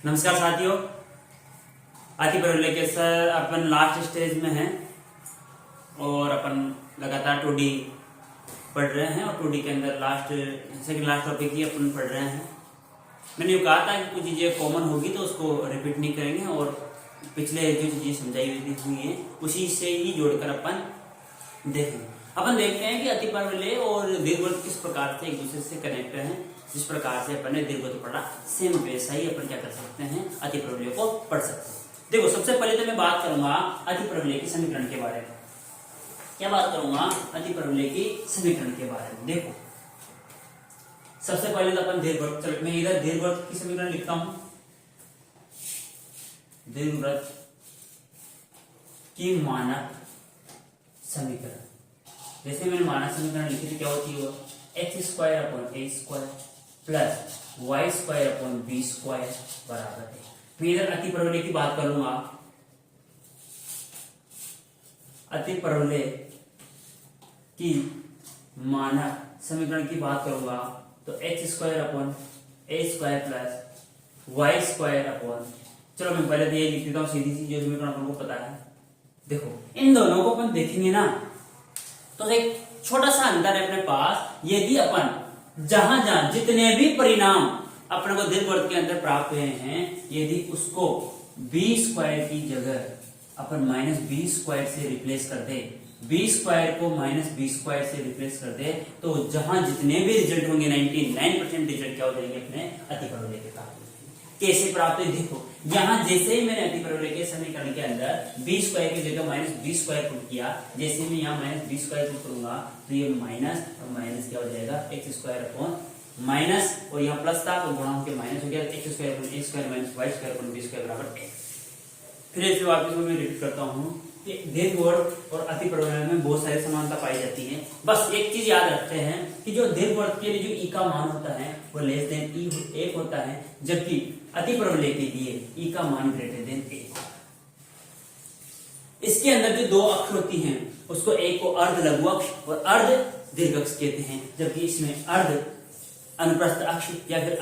नमस्कार साथियों, आती पर के सर अपन लास्ट स्टेज में हैं और अपन लगातार 2D पढ़ रहे हैं और 2D के अंदर सेकंड लास्ट टॉपिक ही अपन पढ़ रहे हैं। मैंने ये कहा था कि कुछ चीज़ें कॉमन होगी तो उसको रिपीट नहीं करेंगे और पिछले जो चीज़ें समझाई हुई हैं उसी से ही जोड़कर अपन देखेंगे। अपन देखते हैं कि अति परवलय और दीर्घवृत्त किस प्रकार से एक दूसरे से कनेक्ट हैं। जिस प्रकार से अपन ने दीर्घवृत्त पढ़ा सेम वैसा ही अपन क्या कर सकते हैं, अति परवलय को पढ़ सकते हैं। देखो, सबसे पहले तो मैं बात करूंगा अति परवलय के समीकरण के बारे में। क्या बात करूंगा? अति परवलय की समीकरण के बारे में। देखो, सबसे पहले तो अपन दीर्घवृत्त, चलो मैं इधर दीर्घवृत्त की समीकरण लिखता हूं। दीर्घवृत्त की मानक समीकरण, जैसे मैंने मानक समीकरण लिखी थी, क्या होती है? X square upon a square plus y square upon B square बराबर है। मैं इधर अति परवलय की बात करूंगा। अति परवलय की मानक समीकरण की बात करूंगा तो x square upon a square plus y square upon, चलो मैं पहले तो ये लिख देता हूं सीधी सी जो समीकरण अपन को पता है। देखो, इन दोनों को अपन देखेंगे ना तो एक छोटा सा अंतर है अपने पास। यदि अपन जहां जहां जितने भी परिणाम अपने को दीर्घवृत्त के अंदर प्राप्त हुए हैं, यदि उसको बी स्क्वायर की जगह अपन माइनस बी स्क्वायर से रिप्लेस कर दे, बी स्क्वायर को माइनस बी स्क्वायर से रिप्लेस कर दे, तो जहां जितने भी रिजल्ट होंगे 99% रिजल्ट क्या हो जाएंगे? अपने अति परवलय के प्राप्त। कैसे प्राप्त है? देखो, यहां जैसे ही मैंने अति परवलय के समीकरण के अंदर बी स्क्वायर की जगह माइनस बी स्क्वायर पुट किया, जैसे मैं यहाँ माइनस बी स्क्वायर पुट करूंगा तो ये माइनस और माइनस क्या हो जाएगा? एक्स स्क्वायर अपॉन माइनस, और यहाँ प्लस था तो गुणा होकर माइनस हो गया, x square upon a square minus y square upon B square बराबर एक्स। फिर इसे वापस मैं रिपीट करता हूँ कि दीर्घवृत्त और अति परवलय में बहुत सारी समानता पाई जाती है। बस एक चीज याद रखते हैं कि जो दीर्घवृत्त के लिए जो ई का मान होता है वो लेस देन ई 1 होता है, जबकि अति परवलय के लिए ई का मान ग्रेटर देन 1। इसके अंदर जो दो अक्ष होती हैं उसको एक को अर्ध लघु अक्ष और अर्ध दीर्घ अक्ष कहते हैं, जबकि इसमें अर्ध अनुप्रस्थ अक्ष या फिर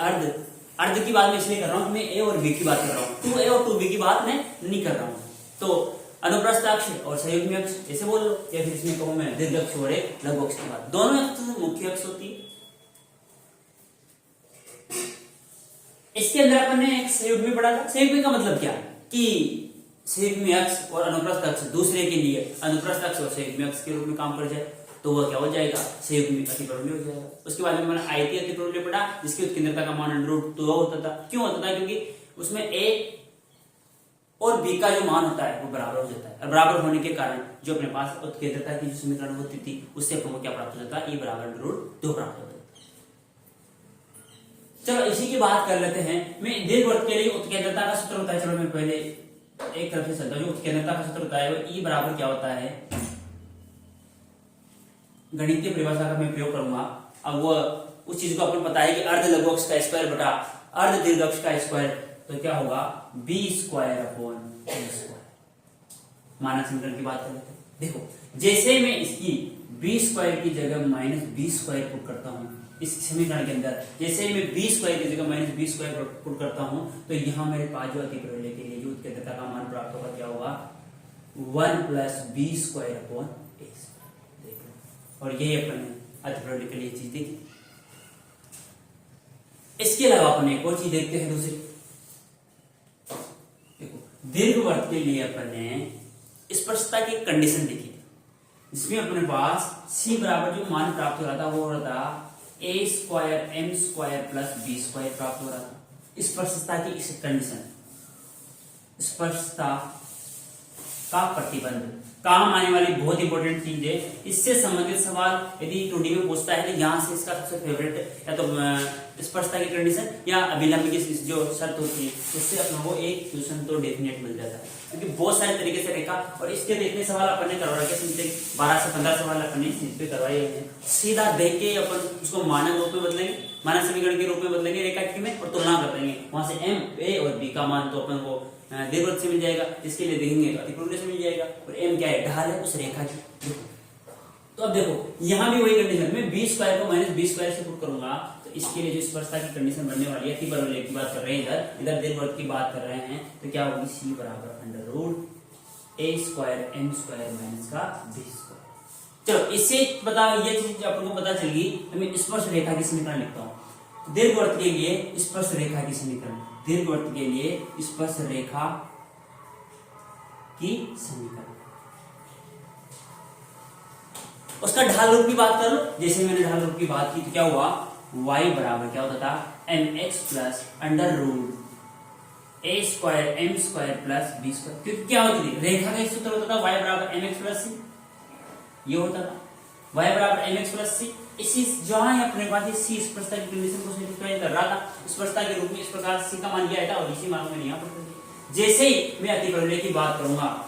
अर्ध की बात मैं इसलिए कर रहा हूं कि मैं ए और बी की बात कर रहा हूं, 2a और 2b की बात मैं नहीं कर रहा हूं। तो अनुप्रस्थ अक्ष और संयुग्मी अक्ष ऐसे बोल लो, या फिर इसमें कहूं मैं दीर्घ अक्ष और एक लघु अक्ष की बात। दोनों अक्ष मुख्य अक्ष होती है। इसके अंदर अपन ने एक संयुग्मी पढ़ा था। संयुग्मी का मतलब क्या कि संयुग्मी अक्ष और अनुप्रस्थ अक्ष दूसरे के लिए अनुप्रस्थ अक्ष और संयुग्मी अक्ष के रूप में काम कर जाए तो वह क्या हो जाएगा? संयुग्मी अति परवलय हो जाएगा। उसके बाद में मैंने आयतीय अति परवलय पढ़ा, जिसकी उत्केंद्रता का मान √2 होता था। क्यों होता था? क्योंकि उसमें ए और बी का जो मान होता है वो बराबर हो जाता है, और बराबर होने के कारण जो अपने पास उत्केंद्रता की जो समीकरण होती थी उससे अपन को क्या प्राप्त हो जाता है? ई बराबर √2 प्राप्त होता है। चलो इसी की बात कर लेते हैं। मैं दीर्घवृत्त के लिए उत्केंद्रता का सूत्र होता है, चलो मैं पहले एक तरफ से चलता हूं। जो उत्केंद्रता का सूत्र होता है वो ई बराबर क्या होता है? गणितीय परिभाषा का मैं प्रयोग करूंगा। अब वो उस चीज को अपन पता है कि अर्ध लघु अक्ष का स्क्वायर बटा अर्ध दीर्घ अक्ष का स्क्वायर, तो क्या होगा? B square upon a square. मानक समीकरण की बात कर लेते हैं। देखो, जैसे मैं इसकी बी स्क्वायर की जगह माइनस बी स्क्वायर पुट करता हूं इस समीकरण के अंदर, जैसे मैं बी स्क्वायर की जगह माइनस बी स्क्वायर पुट करता हूं तो यहां मेरे पास जो अति परवलय के लिए जो उत्केंद्रता का मान प्राप्त होगा क्या होगा? 1 plus b square upon a square. और ये अपन ने अति परवलय के लिए चीज देखी। इसके अलावा अपन एक और चीज देखते हैं दूसरी। देखो, दीर्घवृत्त के लिए अपन ने स्पर्शता की कंडीशन देखी थी, जिसमें अपने पास c बराबर जो मान प्राप्त हो रहा था वो हो रहा था a square m square plus b square प्राप्त हो रहा था। स्पर्शता की इस कंडीशन, स्पर्शता का प्रतिबंध काम आने वाली बहुत इंपॉर्टेंट चीज है। इससे संबंधित सवाल यदि 2D में पूछता है तो यहाँ से इसका सबसे फेवरेट या तो स्पर्शता की कंडीशन या अभिलंब की जो शर्त होती है उससे अपने को एक क्वेश्चन तो डेफिनेट मिल जाता है, क्योंकि बहुत सारे तरीके से देखा और इसके देखने सवाल अपन ने करवा रखे, 12 से 15 सवाल अपन ने इस पे करवाए हैं। सीधा देख के अपन उसको मानक रूप में बदलेंगे, मानक समीकरण के रूप में बदलेंगे रेखा में और तुलना कर देंगे। वहां से एम ए और बी का मान तो अपन को दीर्घवृत्त से मिल जाएगा, इसके लिए देखेंगे तो अति परवलय से मिल जाएगा, और एम क्या है? ढाल है उस रेखा की। तो अब देखो, यहां भी वही कंडीशन में बी स्क्वायर को माइनस बी स्क्वायर से पुट करूंगा तो इसके लिए जो स्पर्शता की कंडीशन बनने वाली है, अतिपरवलय की बात कर रहे हैं, इधर दीर्घवृत्त की बात कर रहे हैं, तो क्या होगी, C बराबर under root a square m square minus का b स्क्वायर। चलो इससे बता, ये चीज अपन को पता चल गई। तो मैं स्पर्श रेखा की समीकरण लिखता हूँ। दीर्घवृत्त के लिए स्पर्श रेखा की समीकरण, दीर्घवृत्त के लिए स्पर्श रेखा की समीकरण, उसका ढाल रूप की बात कर लो। जैसे मैंने ढाल रूप की बात की तो क्या हुआ, y बराबर क्या होता था, mx plus under root a square m square plus b square. क्योंकि क्या होती थी, रेखा का सूत्र होता था y बराबर mx प्लस c, ये होता था y बराबर mx प्लस c। इसी जहां अपने पास c स्पर्शता की कंडीशन को सेटिस्फाई कर रहा था, स्पर्शता के रूप में इस प्रकार c का मान दिया था और इसी मान में यहाँ पर जैसे ही मैं अतिपरवलय की बात करूंगा,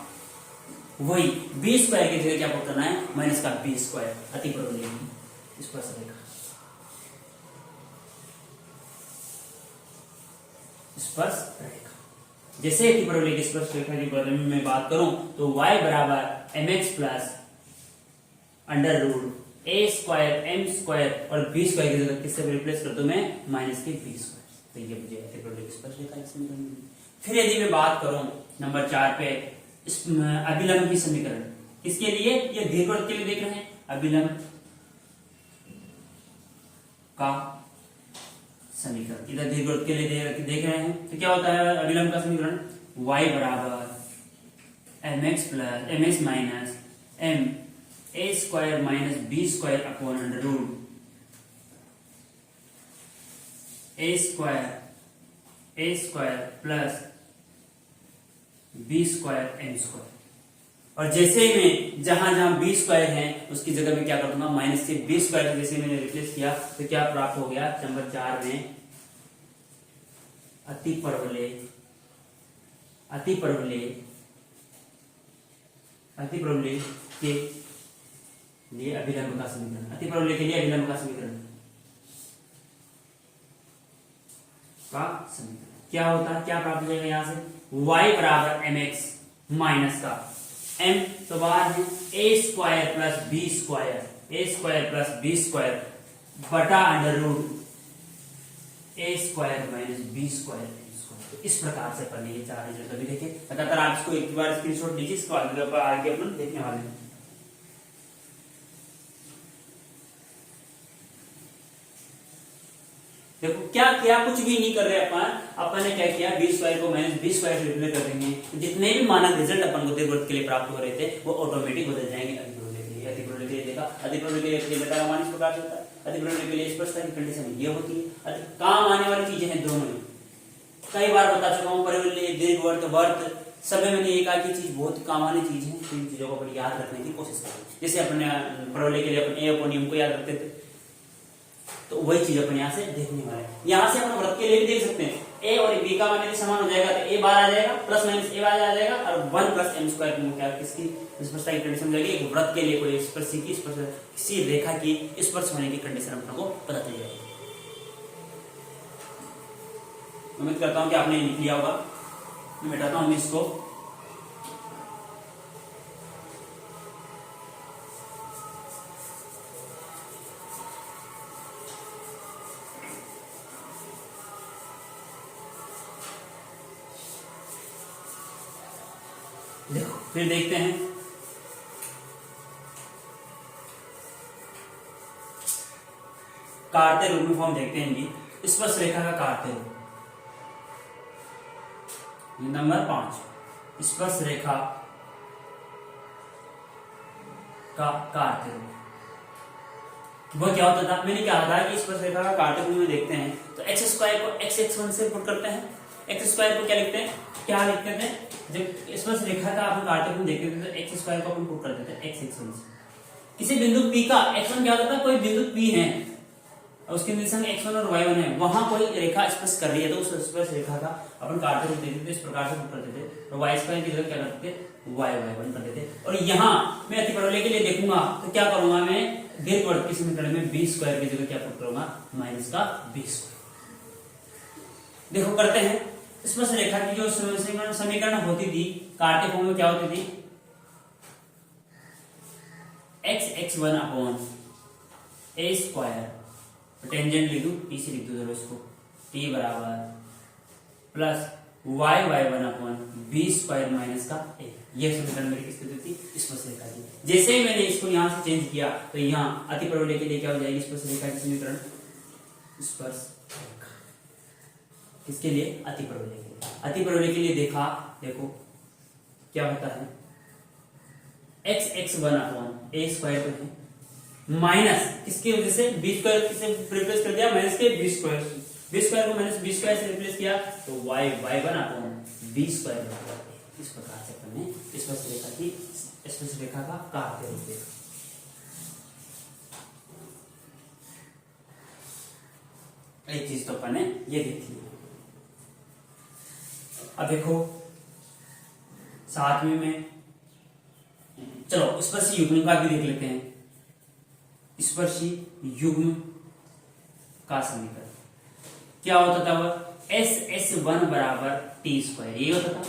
वही b स्क्वायर की जगह क्या पुट करना है, माइनस का b स्क्वायर, अतिपरवलय की स्पर्श रेखा, स्पर्श रेखा। जैसे अतिपरवलय की स्पर्श रेखा के बारे में मैं बात करूं तो y बराबर mx plus under root a square m square और b स्क्वायर की जगह किससे रिप्लेस कर दूं मैं, माइनस के b स्क्वायर। तो ये मुझे अतिपरवलय की स्पर्श रेखा की समीकरण मिली। फिर यदि मैं बात करूं नंबर 4 पे अभिलंब की समीकरण, किसके लिए, ये दीर्घवृत्त के लिए देख रहे हैं, अभिलंब का समीकरण, इधर दीर्घवृत्त के लिए देख रहे हैं। तो क्या होता है अभिलंब का समीकरण, y बराबर mx minus m a square minus b square upon under root a square plus b square m square. और जैसे में जहां जहां b स्क्वायर है उसकी जगह में क्या कर दूंगा, माइनस से b स्क्वायर से जैसे मैंने रिप्लेस किया तो क्या प्राप्त हो गया, नंबर 4 में अतिपरवलय के लिए अभिलंब का समीकरण, अतिपरवलय के लिए अभिलंब का समीकरण क्या होता है, क्या प्राप्त हो जाएगा यहाँ से, y बराबर mx माइनस का m तो बाहर है a square plus b square बटा under root a square minus b square. तो इस प्रकार से पढ़ने ये चार रिजल्ट अभी देखें, लगातार आप इसको एक बार स्क्रीनशॉट लीजिए, इसको आगे अपन देखने वाले हैं। देखो क्या किया, कुछ भी नहीं कर रहे अपन ने क्या किया, b स्क्वायर को माइनस b स्क्वायर से रिप्लेस कर देंगे, जितने भी मानक रिजल्ट अपन को दीर्घवृत्त के लिए प्राप्त हो रहे थे वो ऑटोमेटिक बदल जाएंगे अतिपरवलय के लिए। देखा अतिपरवलय के लिए बेटा का मान इस प्रकार से होता है, अतिपरवलय के लिए स्पर्शता की कंडीशन ये होती है। काम आने वाली चीजें हैं दोनों में, कई बार बता चुका हूँ, परवलय दीर्घवृत्त वर्त सब में मैंने एक आधी चीज बहुत काम आने चीज है, तो इन चीजों को अपन याद रखने की कोशिश करें। जैसे अपने परवलय के लिए अपन a अपॉन m को याद रखते थे, तो वही चीज अपन यहाँ से देखने वाले हैं। यहाँ से अपन वृत्त के लिए भी देख सकते हैं, a और b का मान यदि समान हो जाएगा तो a बार आ जाएगा, प्लस माइनस a बार आ जाएगा, और 1 प्लस m स्क्वायर में क्या किसकी स्पर्शता की कंडीशन मिलेगी, एक वृत्त के लिए कोई स्पर्श की किसी रेखा की स्पर्श होने की कंडीशन अपन को पता चल जाएगी। उम्मीद करता हूं कि आपने लिख लिया होगा। मैं मिटाता हूं इसको, देखो फिर देखते हैं। काटते रूप में फॉर्म देखते हैं जी, स्पर्श रेखा का काटते रूप। नंबर 5 स्पर्श रेखा का काटते रूप। वो क्या होता था, मैंने क्या था कि स्पर्श रेखा का काटते रूप में देखते हैं तो x स्क्वायर को x1 से पुट करते हैं, x स्क्वायर को क्या लिखते हैं, जब स्पर्श रेखा का अपन काटते रूप देखते थे तो x स्क्वायर को अपन पुट करते थे x1 से। किसी बिंदु P का x1 क्या होता था, कोई बिंदु P है और उसके निर्देशांक x1 और y1 है, वहां कोई रेखा स्पर्श कर रही है तो उस स्पर्श रेखा का अपन काटते रूप देखते थे, इस प्रकार से पुट करते थे, और y स्क्वायर की जगह क्या करते थे, y1 करते थे। और यहाँ मैं अतिपरवलय के लिए देखूंगा तो क्या करूंगा, मैं दीर्घवृत्त की समीकरण में b स्क्वायर की जगह क्या पुट करूंगा, माइनस का b स्क्वायर। देखो करते हैं, स्पर्श रेखा की जो समीकरण होती थी काटे फॉर्म में क्या होती थी, x1 upon a square tangent लिख दूं, टी से लिख दूं चलो इसको, टी बराबर plus Y Y one upon B square minus का ए। ये समीकरण मेरी किसकी थी? स्पर्शरेखा की। जैसे ही मैंने इसको यहां से चेंज किया तो यहाँ अति परवलय के लिए क्या हो जाएगी? स्पर्शरेखा की समीकरण, स्पर्शरेखा किसके लिए? अति परवलय के लिए। अति परवलय के लिए देखा, देखो क्या होता है, x x one upon a square तो है माइनस किसकी वजह से? बी स्क्वायर से रिप्लेस कर दिया, माइनस के बी स्क्वायर, बी स्क्वायर को माइनस बी स्क्वायर से रिप्लेस किया तो Y Y one upon B square बराबर। इस प्रकार से अपन ने स्पर्शरेखा की, स्पर्शरेखा का कार्य रूप देखा। एक चीज तो अपन ने ये देखी। अब देखो सातवें में, चलो स्पर्शी युग्म का भी देख लेते हैं। स्पर्शी युग्म का समीकरण क्या होता था? वह एस एस वन बराबर टी स्क्वायर, ये होता था।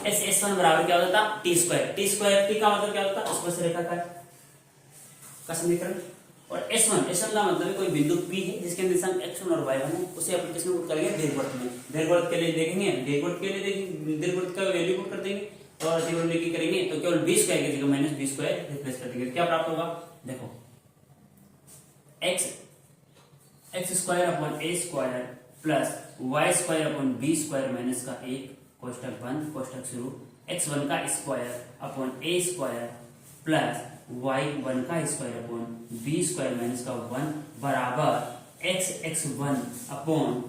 एस एस वन बराबर क्या होता था? T square. T square T का मतलब क्या होता है? स्पर्शरेखा का समीकरण। और एस वन का मतलब है कोई बिंदु पी है जिसके निर्देशांक x1 और y1 है, उसे अपन किसमें पुट करेंगे? दीर्घवृत्त में। दीर्घवृत्त के लिए देखेंगे, दीर्घवृत्त के लिए देखेंगे, दीर्घवृत्त का वैल्यू पुट कर देंगे और अतिवृत्त की करेंगे तो केवल बी स्क्वायर की जगह माइनस बी स्क्वायर रिप्लेस कर देंगे। क्या प्राप्त होगा? देखो x square upon a square plus y square upon B square minus का एक, कोष्टक बंद कोष्टक शुरू, x1 का square upon a square plus y1 का square upon B square minus का 1 बराबर x1 upon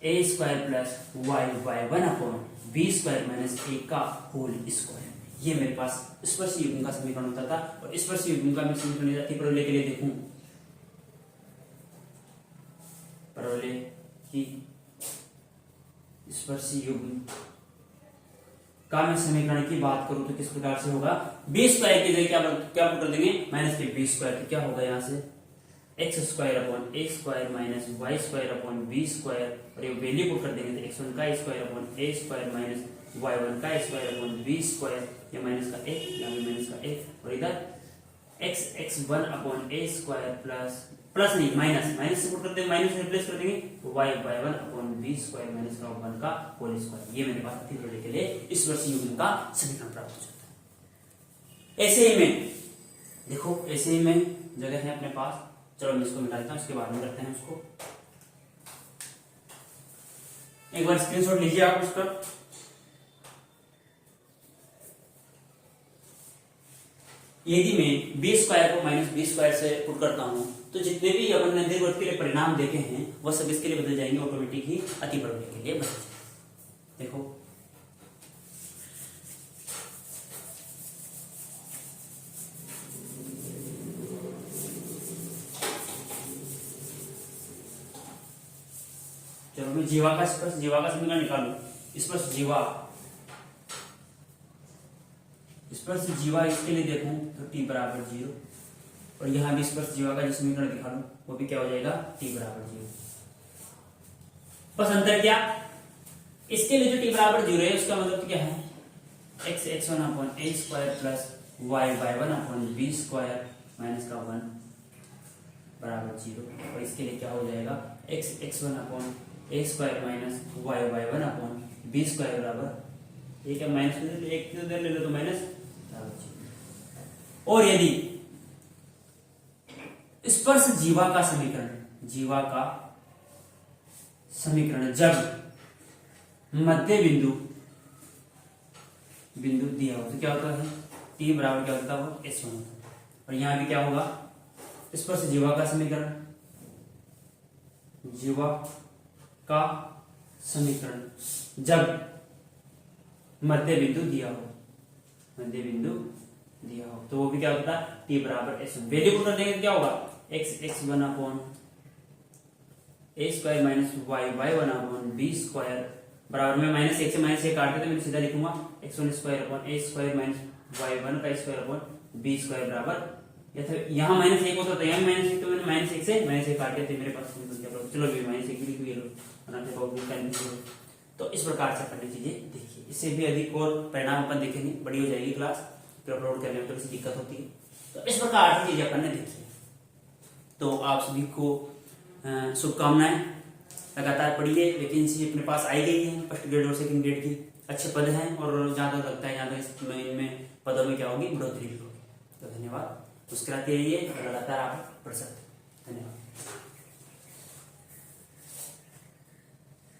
a square plus y1 upon B square minus a का होल स्क्वायर। ये मेरे पास स्पर्शी युग्म का समीकरण होता था। और स्पर्शी युग्म का मैं समीकरण अति परवलय के लिए देखूं, परवलय की स्पर्शी युग्म का मैं समीकरण की बात करूं तो किस प्रकार से होगा? बी स्क्वायर की जगह क्या कर देंगे? माइनस के बी स्क्वायर। तो क्या होगा यहाँ से? X square upon a square minus y square upon B square, और ये वैल्यू पुट कर देंगे तो x1 का square upon a square minus y1 का स्क्वायर अपॉन बी स्क्वायर, ये माइनस का एक, यहाँ भी माइनस का एक, और इधर x1 upon a square plus नहीं माइनस से पुट कर देंगे, माइनस रिप्लेस कर देंगे तो y1 upon B square minus का 1 का होल स्क्वायर। ये मेरे पास अति परवलय के लिए स्पर्शी युग्म का समीकरण प्राप्त हो जाता है। ऐसे ही में देखो, ऐसे ही में जगह है अपने पास, चलो मैं इसको मिटा देता हूं, इसके बाद में करते हैं उसको। एक बार स्क्रीनशॉट लीजिए आप उसका। यदि मैं बी स्क्वायर को माइनस बी स्क्वायर से पुट करता हूं तो जितने भी अपन ने दीर्घवृत्त के लिए परिणाम देखे हैं वह सब इसके लिए बदल जाएंगे, ऑटोमेटिक ही अति परवलय के लिए बदल जाएंगे। देखो चलो मैं जीवा का समीकरण निकालू। स्पर्श जीवा इसके लिए देखूं तो t बराबर 0, और यहां भी स्पर्श जीवा का जो समीकरण दिखा लूं वो भी क्या हो जाएगा? t बराबर 0। बस अंतर क्या? इसके लिए जो t बराबर 0 है उसका मतलब क्या है? x1 upon a square plus y1 upon B square minus का 1 बराबर 0, और इसके लिए क्या हो जाएगा? x1 upon a square minus y1 upon B square बराबर, एक माइनस एक इधर ले लो तो माइनस। और यदि स्पर्श जीवा का समीकरण जब मध्य बिंदु दिया हो तो क्या होता है? t बराबर क्या होता है? वो s1 होता है। और यहां भी क्या होगा? स्पर्श जीवा का समीकरण जब मध्य बिंदु दिया हो तो वो भी क्या होता है? t बराबर s1। वैल्यू पुट कर देंगे तो क्या होगा? x1 upon a square minus y1 upon B square बराबर में माइनस एक से माइनस एक काट के तो मैं सीधा लिखूंगा x1 square upon a square minus y1 का स्क्वायर अपॉन बी स्क्वायर बराबर, यहाँ माइनस एक होता है यहाँ माइनस एक, तो मैंने माइनस एक से माइनस एक काट दिया, मेरे पास चलो भी माइनस एक भी लिख लो। तो इस प्रकार से अपन ने चीजें देखी। इससे भी अधिक और परिणाम अपन देखेंगे, बड़ी हो जाएगी क्लास, फिर अपलोड करने में थोड़ी सी दिक्कत होती है। तो इस प्रकार की चीजें अपन ने देखी। तो आप सभी को शुभकामनाएं। लगातार पढ़िए, वैकेंसी अपने पास आई गई है फर्स्ट ग्रेड और सेकंड ग्रेड की, अच्छे पद हैं और जहाँ तक लगता है यहाँ तक इनमें पदों में क्या होगी, बढ़ोतरी भी होगी। तो धन्यवाद, मुस्कुराते रहिए और लगातार आप पढ़ सकते हैं। धन्यवाद।